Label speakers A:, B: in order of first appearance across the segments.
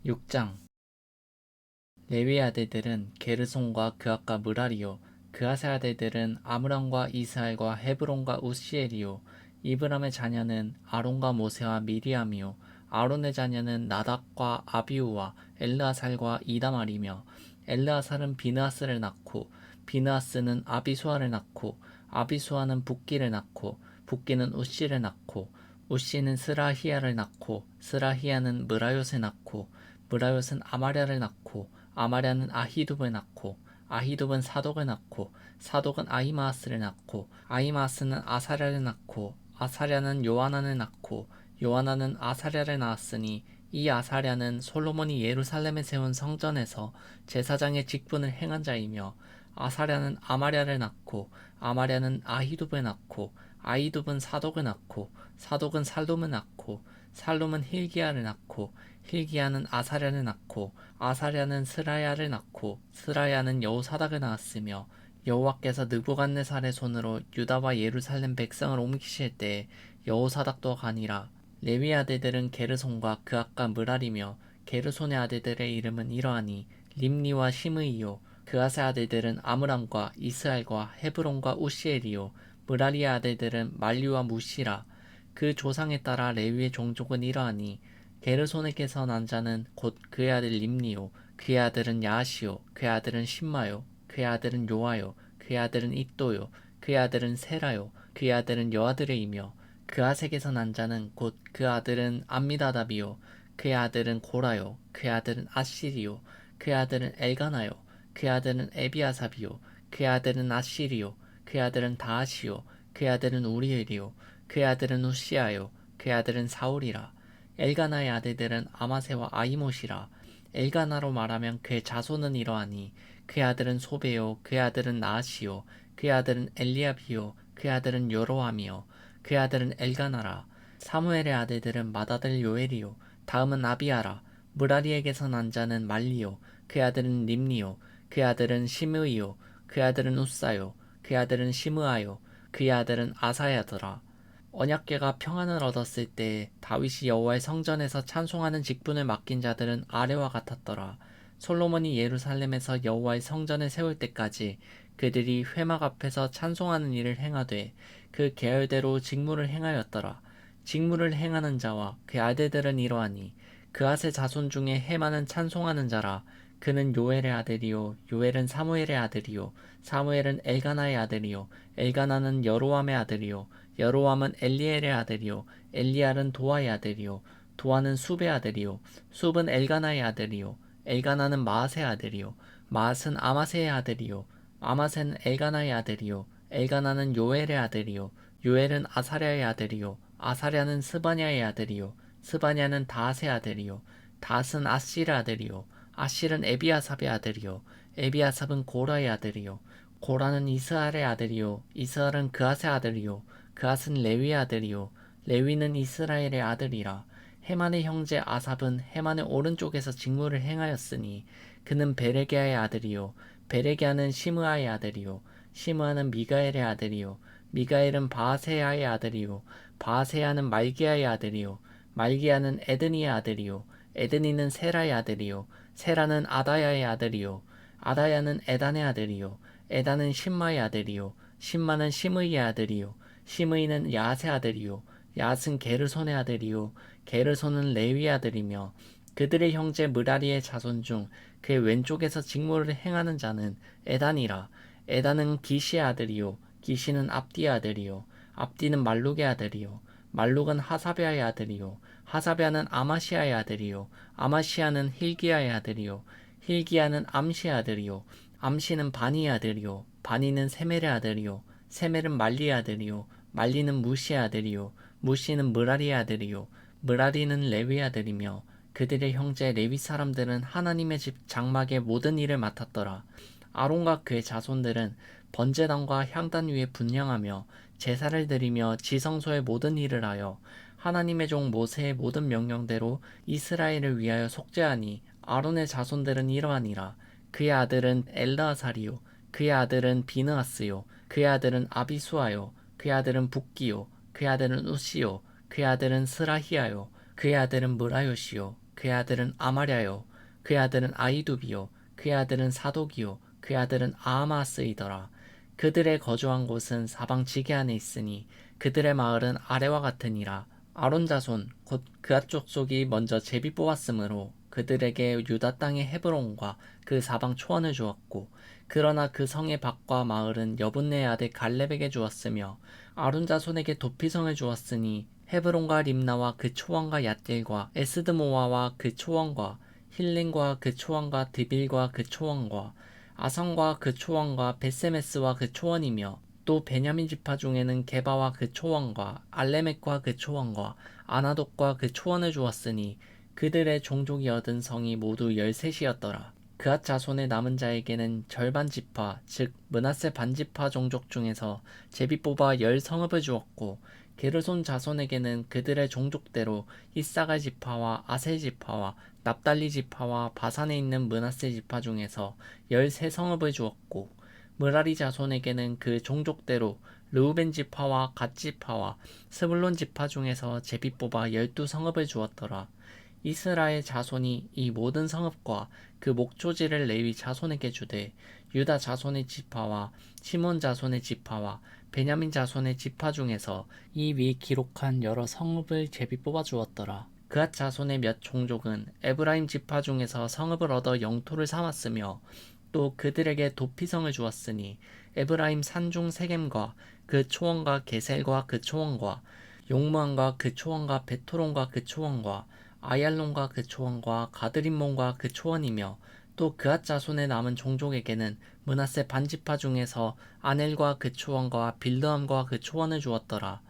A: 6장. 레위 아들들은 게르손과 그앗과 므라리요, 그앗의 아들들은 아므람과 이스할과 헤브론과 우시엘이요, 이브람의 자녀는 아론과 모세와 미리암이요, 아론의 자녀는 나답과 아비우와 엘르아살과 이다말이며, 엘르아살은 비느하스를 낳고, 비느하스는 아비수아를 낳고, 아비수아는 붓기를 낳고, 붓기는 우시를 낳고, 우시는 스라히야를 낳고, 스라히야는 므라욤을 낳고, 므라욤은 아마랴를 낳고, 아마랴는 아히둡을 낳고, 아히둡은 사독을 낳고, 사독은 아히마아스를 낳고, 아히마아스는 아사랴를 낳고, 아사랴는 요하난을 낳고, 요하난은 아사랴를 낳았으니, 이 아사랴는 솔로몬이 예루살렘에 세운 성전에서 제사장의 직분을 행한 자이며, 아사랴는 아마랴를 낳고, 아마랴는 아히둡을 낳고, 아히둡은 사독을 낳고, 사독은 살룸을 낳고, 살룸은 힐기야를 낳고, 힐기야는 아사랴를 낳고, 아사랴는 스라야를 낳고, 스라야는 여호사닥을 낳았으며, 여호와께서 느부갓네살의 손으로 유다와 예루살렘 백성을 옮기실 때에 여호사닥도 가니라. 레위 아들들은 게르손과 그앗과 므라리며, 게르손의 아들들의 이름은 이러하니 림니와 시므이요, 그앗의 아들들은 아므람과 이스할과 헤브론과 우시엘이요, 므라리의 아들들은 말리와 무시라. 그 조상에 따라 레위의 종족은 이러하니 게르손에게서 난 자는 곧 그의 아들 림니요, 그의 아들은 야하시요, 그의 아들은 심마요, 그의 아들은 요아요, 그의 아들은 잇도요, 그의 아들은 세라요, 그의 아들은 여아들의이며, 그아색에서 난 자는 곧 그 아들은 암미다답이요, 그의 아들은 고라요, 그의 아들은 아시리요, 그의 아들은 엘가나요, 그의 아들은 에비아삽이요, 그의 아들은 아시리요, 그의 아들은 다하시요, 그의 아들은 우리엘이요, 그의 아들은 우시아요, 그의 아들은 사울이라. 엘가나의 아들들은 아마세와 아이못이라. 엘가나로 말하면 그의 자손은 이러하니 그의 아들은 소베요, 그의 아들은 나하시요, 그의 아들은 엘리압이요, 그의 아들은 요로함이요, 그의 아들은 엘가나라. 사무엘의 아들들은 맏아들 요엘이요, 다음은 아비아라. 므라리에게서 난 자는 말리요, 그의 아들은 림니요, 그의 아들은 시므이요, 그의 아들은 우사요, 그의 아들은 시므아요, 그의 아들은 아사야더라. 언약궤가 평안을 얻었을 때 다윗이 여호와의 성전에서 찬송하는 직분을 맡긴 자들은 아래와 같았더라. 솔로몬이 예루살렘에서 여호와의 성전을 세울 때까지 그들이 회막 앞에서 찬송하는 일을 행하되 그 계열대로 직무를 행하였더라. 직무를 행하는 자와 그 아들들은 이러하니 그앗의 자손 중에 헤마는 찬송하는 자라. 그는 요엘의 아들이요, 요엘은 사무엘의 아들이요, 사무엘은 엘가나의 아들이요, 엘가나는 여로함의 아들이요, 여로함은 엘리엘의 아들이요, 엘리알은 도아의 아들이요, 도아는 숲의 아들이요, 숲은 엘가나의 아들이요, 엘가나는 마앗의 아들이요, 마앗은 아마세의 아들이요, 아마세는 엘가나의 아들이요, 엘가나는 요엘의 아들이요, 요엘은 아사랴의 아들이요, 아사랴는 스바냐의 아들이요, 스바냐는 다앗의 아들이요, 다앗은 아실의 아들이요, 아실은 에비아삽의 아들이요, 에비아삽은 고라의 아들이요, 고라는 이스할의 아들이요, 이스할은 그앗의 아들이요, 그앗은 레위의 아들이요, 레위는 이스라엘의 아들이라. 헤만의 형제 아삽은 헤만의 오른쪽에서 직무를 행하였으니 그는 베레게아의 아들이요, 베레게아는 시므아의 아들이요, 시므아는 미가엘의 아들이요, 미가엘은 바아세야의 아들이요, 바아세야는 말기야의 아들이요, 말기야는 에드니의 아들이요, 에드니는 세라의 아들이요, 세라는 아다야의 아들이요, 아다야는 에단의 아들이요, 에단은 심마의 아들이요, 심마는 시므이의 아들이요, 시므이는 야앗의 아들이요, 야앗은 게르손의 아들이요, 게르손은 레위의 아들이며, 그들의 형제 므라리의 자손 중 그의 왼쪽에서 직무를 행하는 자는 에단이라. 에단은 기시의 아들이요, 기시는 압디의 아들이요, 압디는 말룩의 아들이요, 말룩은 하사베아의 아들이요, 하사베아는 아마시아의 아들이요, 아마시아는 힐기야의 아들이요, 힐기야는 암시의 아들이요, 암시는 바니의 아들이요, 바니는 세멜의 아들이요, 세멜은 말리의 아들이요, 말리는 무시의 아들이요, 무시는 므라리의 아들이요, 므라리는 레위의 아들이며, 그들의 형제 레위 사람들은 하나님의 집 장막의 모든 일을 맡았더라. 아론과 그의 자손들은 번제단과 향단 위에 분향하며 제사를 드리며 지성소의 모든 일을 하여 하나님의 종 모세의 모든 명령대로 이스라엘을 위하여 속죄하니, 아론의 자손들은 이러하니라. 그의 아들은 엘르아살이요, 그의 아들은 비느하스요, 그의 아들은 아비수아요, 그의 아들은 붓기요, 그의 아들은 우시요, 그의 아들은 스라히야요, 그의 아들은 므라요시요, 그의 아들은 아마랴요 그의 아들은 아이두비요 그의 아들은 사독이요 그의 아들은 아하마스이더라. 그들의 거주한 곳은 사방 지게 안에 있으니 그들의 마을은 아래와 같으니라. 아론 자손 곧 그앗 족속이 먼저 제비 뽑았으므로 그들에게 유다 땅의 헤브론과 그 사방 초원을 주었고, 그러나 그 성의 밭과 마을은 여분네의 아들 갈렙에게 주었으며 아론 자손에게 도피성을 주었으니 헤브론과 림나와 그 초원과 얏길과 에스드모아와 그 초원과 힐린과 그 초원과 드빌과 그 초원과 아성과 그 초원과 베세메스와 그 초원이며, 또 베냐민 지파 중에는 게바와 그 초원과 알레멕과 그 초원과 아나돗과 그 초원을 주었으니 그들의 종족이 얻은 성이 모두 13이었더라. 그앗 자손의 남은 자에게는 절반 지파 즉 므낫세 반지파 종족 중에서 제비 뽑아 10성읍을 주었고, 게르손 자손에게는 그들의 종족대로 이사갈 지파와 아셀 지파와 납달리 지파와 바산에 있는 므낫세 지파 중에서 13성읍을 주었고, 므라리 자손에게는 그 종족대로 르우벤 지파와 갓 지파와 스불론 지파 중에서 제비 뽑아 12성읍을 주었더라. 이스라엘 자손이 이 모든 성읍과 그 목초지를 레위 자손에게 주되, 유다 자손의 지파와 시몬 자손의 지파와 베냐민 자손의 지파 중에서 이 위 기록한 여러 성읍을 제비 뽑아 주었더라. 그앗 자손의 몇 종족은 에브라임 지파 중에서 성읍을 얻어 영토를 삼았으며, 또 그들에게 도피성을 주었으니 에브라임 산중 세겜과 그 초원과 게셀과 그 초원과 용무안과 그 초원과 베토론과 그 초원과 아얄론과 그 초원과 가드림몬과 그 초원이며, 또 그앗 자손의 남은 종족에게는 므낫세 반지파 중에서 아넬과 그 초원과 빌드함과 그 초원을 주었더라.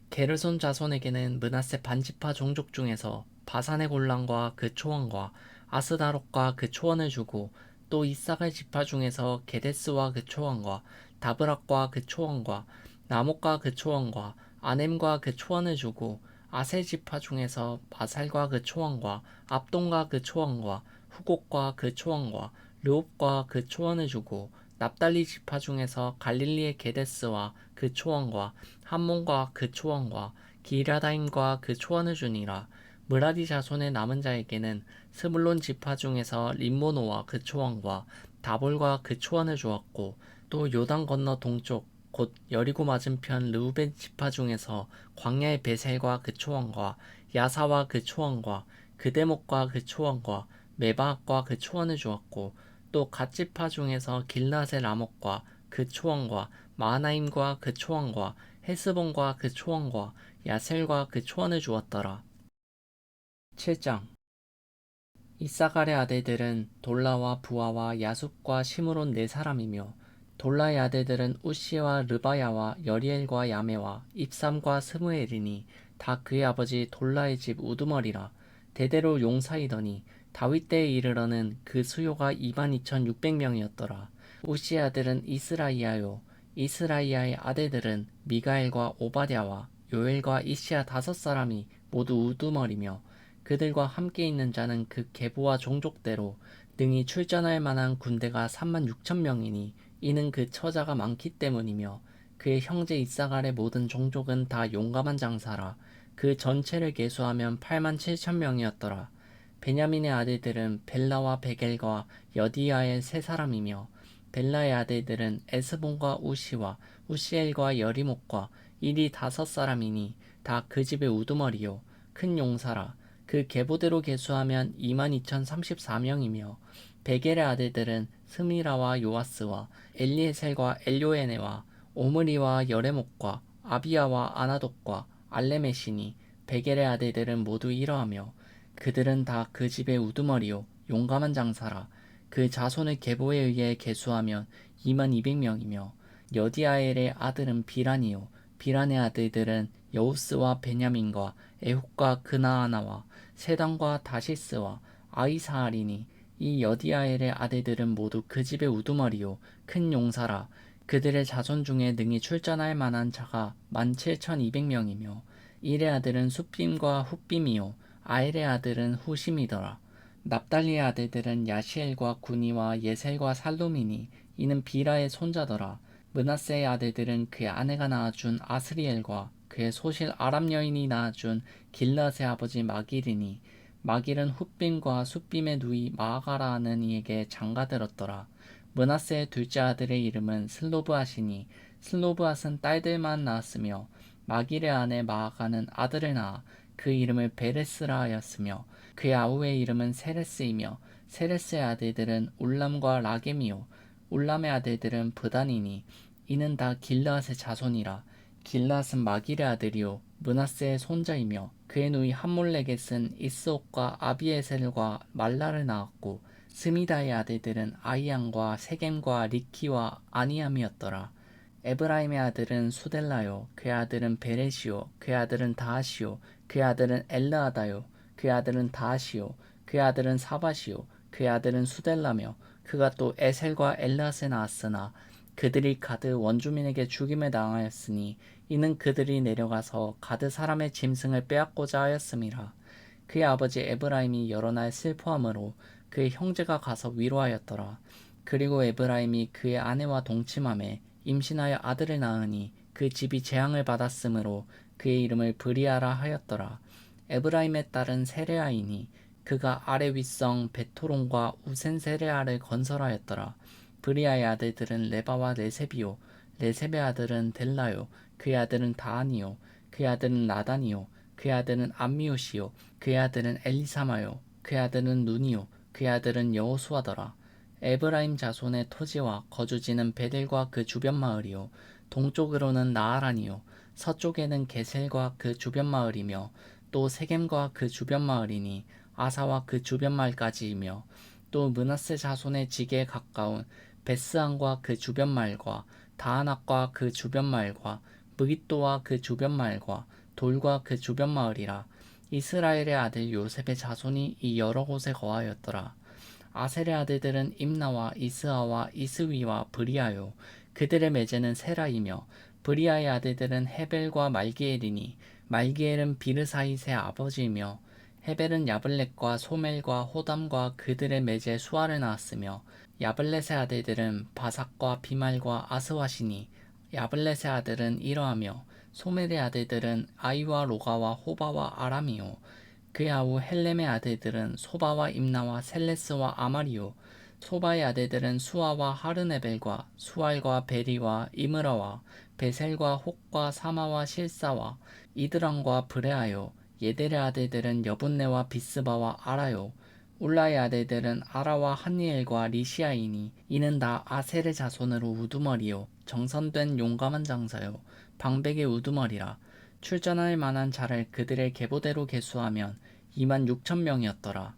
A: 게르손 자손에게는 므낫세 반지파 종족 중에서 바산의 골란과 그 초원과 아스다롯과 그 초원을 주고, 또 이사갈 지파 중에서 게데스와 그 초원과 다브락과 그 초원과 나목과 그 초원과 아넴과 그 초원을 주고, 아셀 지파 중에서 마살과 그 초원과 압돈과 그 초원과 후곡과 그 초원과 르옵과 그 초원을 주고, 납달리 지파 중에서 갈릴리의 게데스와 그 초원과 함몬과 그 초원과 기랴다임과 그 초원을 주니라. 므라리 자손의 남은 자에게는 스불론 지파 중에서 림모노와 그 초원과 다볼과 그 초원을 주었고, 또 요단 건너 동쪽 곧 여리고 맞은편 르우벤 지파 중에서 광야의 베셀과 그 초원과 야사와 그 초원과 그대목과 그 초원과 메바학과 그 초원을 주었고, 또 갓 지파 중에서 길라세 라목과 그 초원과 마하나임과 그 초원과 헤스본과 그 초원과 야셀과 그 초원을 주었더라. 7장. 이사갈의 아들들은 돌라와 부하와 야숲과 시므론 네 사람이며, 돌라의 아들들은 우시와 르바야와 여리엘과 야메와 입삼과 스무엘이니 다 그의 아버지 돌라의 집 우두머리라. 대대로 용사이더니 다윗 때에 이르러는 그 수요가 22,600명이었더라. 우시의 아들은 이스라이야요, 이스라이야의 아들들은 미가엘과 오바댜와 요엘과 이시야 5사람이 모두 우두머리며, 그들과 함께 있는 자는 그 계보와 종족대로 능히 출전할 만한 군대가 36,000명이니 이는 그 처자가 많기 때문이며, 그의 형제 이사갈의 모든 종족은 다 용감한 장사라. 그 전체를 계수하면 87,000명이었더라. 베냐민의 아들들은 벨라와 베겔과 여디야의 세 사람이며, 벨라의 아들들은 에스본과 우시와 우시엘과 여리목과 일이 5사람이니 다 그 집의 우두머리요 큰 용사라. 그 계보대로 계수하면 22,034명이며, 베겔의 아들들은 스미라와 요아스와 엘리에셀과 엘요에네와 오므리와 여레목과 아비야와 아나돗과 알레메시니 베겔의 아들들은 모두 이러하며, 그들은 다 그 집의 우두머리요 용감한 장사라. 그 자손의 계보에 의해 계수하면 22,000명이며, 여디아엘의 아들은 비란이요 비란의 아들들은 여우스와 베냐민과 에훗과 그나아나와 세단과 다시스와 아이사알이니 이 여디아엘의 아들들은 모두 그 집의 우두머리요 큰 용사라. 그들의 자손 중에 능히 출전할 만한 자가 17,200명이며, 일의 아들은 숫빔과 훗빔이요 아엘의 아들은 후심이더라. 납달리의 아들들은 야시엘과 구니와 예셀과 살룸이니 이는 비라의 손자더라. 므낫세의 아들들은 그의 아내가 낳아준 아스리엘과 그의 소실 아람 여인이 낳아준 길라스의 아버지 마길이니 마길은 훗빔과 숫빔의 누이 마아가라 하는 이에게 장가들었더라. 므낫세의 둘째 아들의 이름은 슬로브앗이니 슬로브앗은 딸들만 낳았으며 마길의 아내 마아가는 아들을 낳아 그 이름을 베레스라 하였으며 그의 아우의 이름은 세레스이며 세레스의 아들들은 울람과 라겜이요 울람의 아들들은 브단이니 이는 다 길르앗의 자손이라. 길르앗은 마길의 아들이요 므낫세의 손자이며 그의 누이 함몰레겟은 이스옥과 아비에셀과 말라를 낳았고 스미다의 아들들은 아이안과 세겜과 리키와 아니암이었더라. 에브라임의 아들은 수델라요 그의 아들은 베레시요 그의 아들은 다하시요 그의 아들은 엘르아다요 그의 아들은 다하시요 그의 아들은 사바시요 그의 아들은 수델라며 그가 또 에셀과 엘르앗을 낳았으나 그들이 가드 원주민에게 죽임을 당하였으니 이는 그들이 내려가서 가드 사람의 짐승을 빼앗고자 하였음이라. 그의 아버지 에브라임이 여러 날 슬퍼함으로 그의 형제가 가서 위로하였더라. 그리고 에브라임이 그의 아내와 동침함에 임신하여 아들을 낳으니 그 집이 재앙을 받았으므로 그의 이름을 브리아라 하였더라. 에브라임의 딸은 세레아이니 그가 아래 윗성 베토론과 우센 세레아를 건설하였더라. 브리아의 아들들은 레바와 레셉이요 레셉의 아들은 델라요 그의 아들은 다하니요 그의 아들은 나단이요 그의 아들은 암미옷이요 그의 아들은 엘리사마요 그의 아들은 눈이요 그의 아들은 여호수아더라. 에브라임 자손의 토지와 거주지는 베델과 그 주변 마을이요 동쪽으로는 나아란이요 서쪽에는 게셀과 그 주변 마을이며 또 세겜과 그 주변 마을이니 아사와 그 주변 마을까지이며 또 므낫세 자손의 지게에 가까운 베스안과 그 주변 마을과 다하낙과 그 주변 마을과 무깃도와 그 주변 마을과 돌과 그 주변 마을이라. 이스라엘의 아들 요셉의 자손이 이 여러 곳에 거하였더라. 아셀의 아들들은 임나와 이스아와 이스위와 브리아요 그들의 매제는 세라이며 브리아의 아들들은 헤벨과 말기엘이니 말기엘은 비르사잇의 아버지이며 헤벨은 야블렛과 소멜과 호담과 그들의 매제 수아를 낳았으며 야블렛의 아들들은 바삭과 비말과 아스와시니 야블렛의 아들은 이러하며 소멜의 아들들은 아이와 로가와 호바와 아람이요 그의 아우 헬렘의 아들들은 소바와 임나와 셀레스와 아마리요 소바의 아들들은 수아와 하르네벨과 수알과 베리와 이므라와 베셀과 혹과 사마와 실사와 이드랑과 브레아요 예델의 아들들은 여분네와 비스바와 아라요 울라의 아들들은 아라와 한니엘과 리시아이니 이는 다 아셀의 자손으로 우두머리요 정선된 용감한 장사요 방백의 우두머리라. 출전할 만한 자를 그들의 계보대로 계수하면 26,000명이었더라.